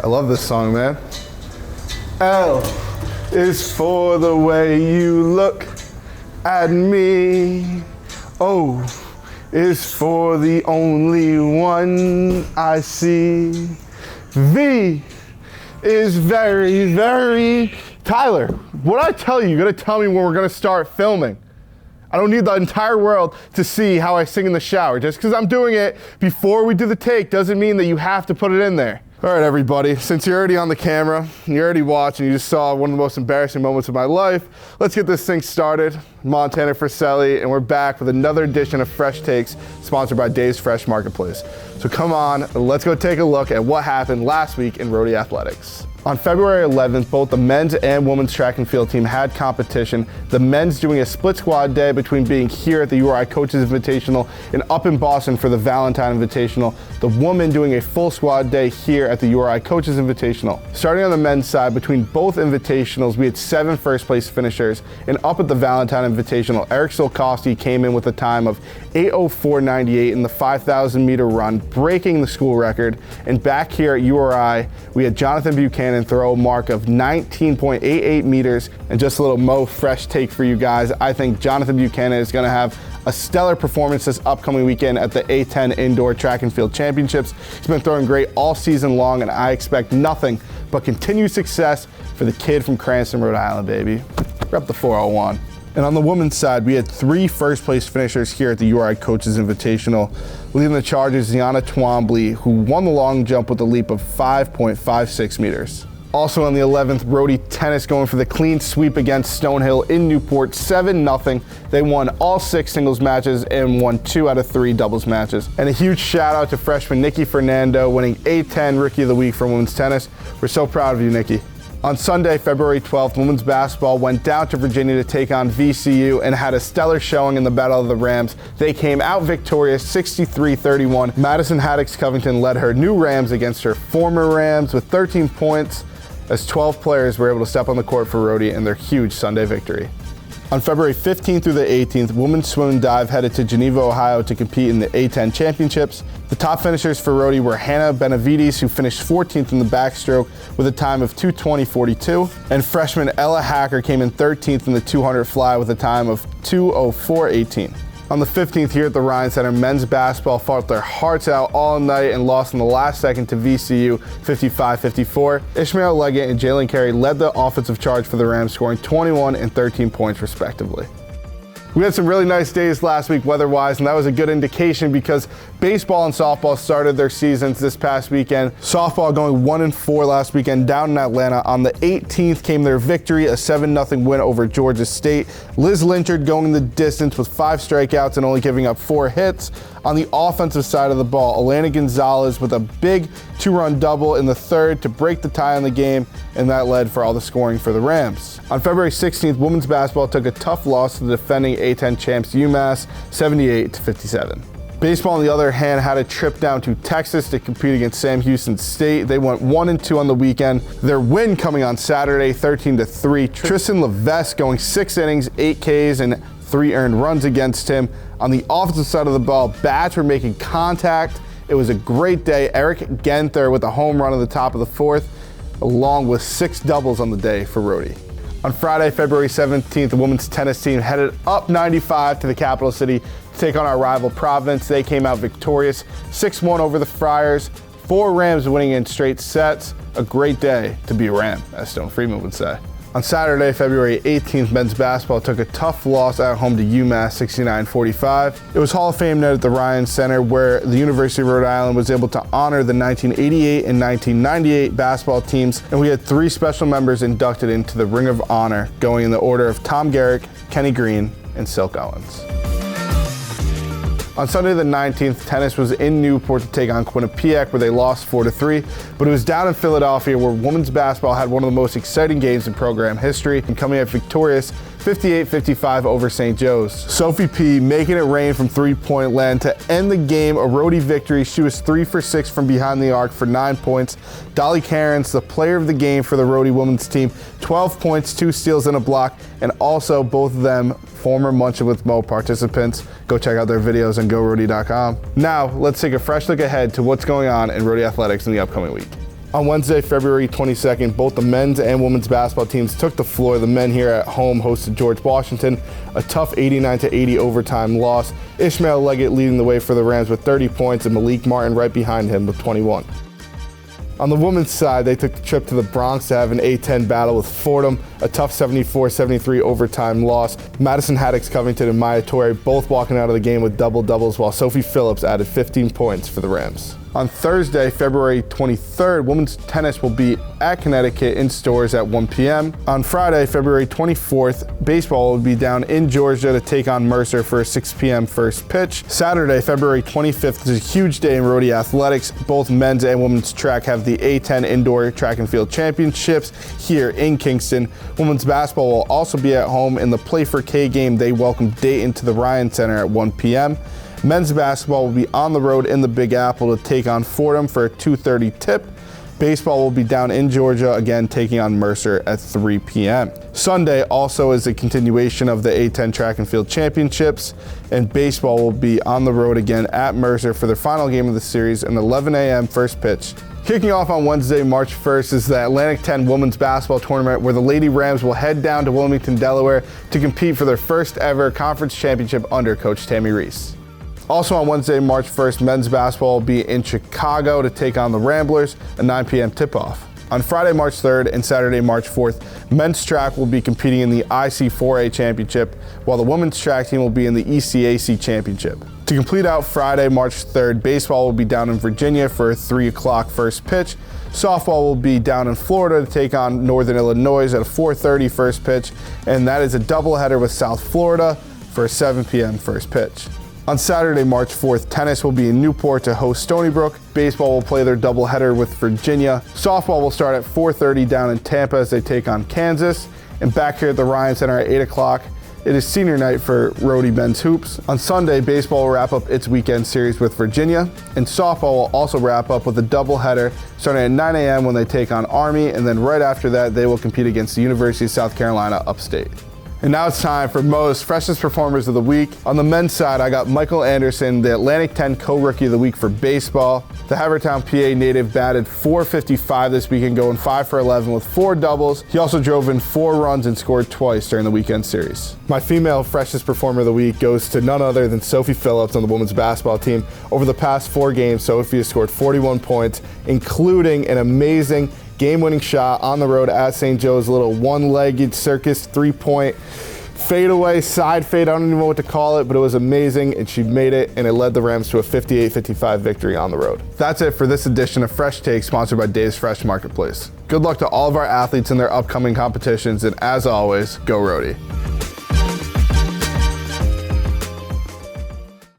I love this song, man. L is for the way you look at me. O is for the only one I see. V is very, very... Tyler, what I tell you, you're gonna tell me when we're gonna start filming. I don't need the entire world to see how I sing in the shower. Just because I'm doing it before we do the take doesn't mean that you have to put it in there. All right, everybody, since you're already on the camera, you're already watching, you just saw one of the most embarrassing moments of my life, let's get this thing started. Montana Friselli, and we're back with another edition of Fresh Takes, sponsored by Dave's Fresh Marketplace. So come on, let's go take a look at what happened last week in Rhody Athletics. On February 11th, both the men's and women's track and field team had competition. The men's doing a split squad day between being here at the URI Coaches Invitational and up in Boston for the Valentine Invitational. The women doing a full squad day here at the URI Coaches Invitational. Starting on the men's side, between both invitationals, we had 7 first place finishers. And up at the Valentine Invitational, Eric Solkowski came in with a time of 8:04.98 in the 5,000 meter run, breaking the school record. And back here at URI, we had Jonathan Buchanan throw a mark of 19.88 meters. And just a little Mo Fresh take for you guys. I think Jonathan Buchanan is gonna have a stellar performance this upcoming weekend at the A10 Indoor Track and Field Championships. He's been throwing great all season long, and I expect nothing but continued success for the kid from Cranston, Rhode Island, baby. Rep the 401. And on the women's side, we had 3 first place finishers here at the URI Coaches Invitational. Leading the charge is Ziana Twombly, who won the long jump with a leap of 5.56 meters. Also on the 11th, Rhody Tennis going for the clean sweep against Stonehill in Newport, 7-0. They won all 6 singles matches and won 2 out of 3 doubles matches. And a huge shout out to freshman Nikki Fernando, winning A10 Rookie of the Week for women's tennis. We're so proud of you, Nikki. On Sunday, February 12th, women's basketball went down to Virginia to take on VCU and had a stellar showing in the Battle of the Rams. They came out victorious, 63-31. Madison Haddix Covington led her new Rams against her former Rams with 13 points, as 12 players were able to step on the court for Rhody in their huge Sunday victory. On February 15th through the 18th, women's swim and dive headed to Geneva, Ohio to compete in the A10 championships. The top finishers for Rhody were Hannah Benavides, who finished 14th in the backstroke with a time of 2:20.42, and freshman Ella Hacker came in 13th in the 200 fly with a time of 2:04.18. On the 15th here at the Ryan Center, men's basketball fought their hearts out all night and lost in the last second to VCU 55-54. Ishmael Leggett and Jalen Carey led the offensive charge for the Rams, scoring 21 and 13 points respectively. We had some really nice days last week weather-wise, and that was a good indication because baseball and softball started their seasons this past weekend. Softball going 1-4 last weekend down in Atlanta. On the 18th came their victory, a 7-0 win over Georgia State. Liz Lynchard going the distance with 5 strikeouts and only giving up 4 hits. On the offensive side of the ball, Alana Gonzalez with a big 2-run double in the 3rd to break the tie in the game, and that led for all the scoring for the Rams. On February 16th, women's basketball took a tough loss to the defending A10 champs UMass, 78-57. Baseball, on the other hand, had a trip down to Texas to compete against Sam Houston State. They went 1-2 on the weekend. Their win coming on Saturday, 13-3. Tristan Levesque going 6 innings, 8 Ks, and 3 earned runs against him. On the offensive side of the ball, bats were making contact. It was a great day. Eric Genther with a home run at the top of the 4th, along with 6 doubles on the day for Rhody. On Friday, February 17th, the women's tennis team headed up 95 to the capital city to take on our rival Providence. They came out victorious, 6-1 over the Friars, 4 Rams winning in straight sets. A great day to be a Ram, as Stone Freeman would say. On Saturday, February 18th, men's basketball took a tough loss at home to UMass, 69-45. It was Hall of Fame night at the Ryan Center, where the University of Rhode Island was able to honor the 1988 and 1998 basketball teams, and we had 3 special members inducted into the Ring of Honor, going in the order of Tom Garrick, Kenny Green, and Silk Owens. On Sunday the 19th, tennis was in Newport to take on Quinnipiac, where they lost 4-3, but it was down in Philadelphia where women's basketball had one of the most exciting games in program history and coming out victorious 58-55 over St. Joe's. Sophie P making it rain from three-point land to end the game, a Rhody victory. She was 3 for 6 from behind the arc for 9 points. Dolly Cairns, the player of the game for the Rhody women's team, 12 points, 2 steals and a block, and also both of them former Munchin with Mo participants. Go check out their videos on GoRhody.com. Now, let's take a fresh look ahead to what's going on in Rhody Athletics in the upcoming week. On Wednesday, February 22nd, both the men's and women's basketball teams took the floor. The men here at home hosted George Washington, a tough 89-80 overtime loss. Ishmael Leggett leading the way for the Rams with 30 points and Malik Martin right behind him with 21. On the women's side, they took the trip to the Bronx to have an A-10 battle with Fordham, a tough 74-73 overtime loss. Madison Haddix Covington and Maya Torre both walking out of the game with double-doubles, while Sophie Phillips added 15 points for the Rams. On Thursday, February 23rd, women's tennis will be at Connecticut in Storrs at 1 p.m. On Friday, February 24th, baseball will be down in Georgia to take on Mercer for a 6 p.m. first pitch. Saturday, February 25th is a huge day in Rhody athletics. Both men's and women's track have the A-10 Indoor Track and Field Championships here in Kingston. Women's basketball will also be at home in the Play for K game. They welcome Dayton to the Ryan Center at 1 p.m. Men's basketball will be on the road in the Big Apple to take on Fordham for a 2:30 tip. Baseball will be down in Georgia, again taking on Mercer at 3 p.m. Sunday also is a continuation of the A-10 Track and Field Championships, and baseball will be on the road again at Mercer for their final game of the series, an 11 a.m. first pitch. Kicking off on Wednesday, March 1st, is the Atlantic 10 Women's Basketball Tournament, where the Lady Rams will head down to Wilmington, Delaware to compete for their first ever conference championship under Coach Tammy Reese. Also on Wednesday, March 1st, men's basketball will be in Chicago to take on the Ramblers, a 9 p.m. tip-off. On Friday, March 3rd and Saturday, March 4th, men's track will be competing in the IC4A Championship, while the women's track team will be in the ECAC Championship. To complete out Friday, March 3rd, baseball will be down in Virginia for a 3 o'clock first pitch. Softball will be down in Florida to take on Northern Illinois at a 4:30 first pitch, and that is a doubleheader with South Florida for a 7 p.m. first pitch. On Saturday, March 4th, tennis will be in Newport to host Stony Brook. Baseball will play their doubleheader with Virginia. Softball will start at 4:30 down in Tampa as they take on Kansas. And back here at the Ryan Center at 8 o'clock, it is senior night for Rhody men's hoops. On Sunday, baseball will wrap up its weekend series with Virginia. And softball will also wrap up with a doubleheader starting at 9 a.m. when they take on Army. And then right after that, they will compete against the University of South Carolina upstate. And now it's time for Mo's Freshest Performers of the Week. On the men's side, I got Michael Anderson, the Atlantic 10 Co-Rookie of the Week for baseball. The Havertown, PA native batted .455 this weekend, going 5 for 11 with 4 doubles. He also drove in 4 runs and scored twice during the weekend series. My female Freshest Performer of the Week goes to none other than Sophie Phillips on the women's basketball team. Over the past 4 games, Sophie has scored 41 points, including an amazing game-winning shot on the road at St. Joe's, a little one-legged circus 3-point fadeaway, side fade, I don't even know what to call it, but it was amazing, and she made it, and it led the Rams to a 58-55 victory on the road. That's it for this edition of Fresh Take, sponsored by Dave's Fresh Marketplace. Good luck to all of our athletes in their upcoming competitions, and as always, go Rhody.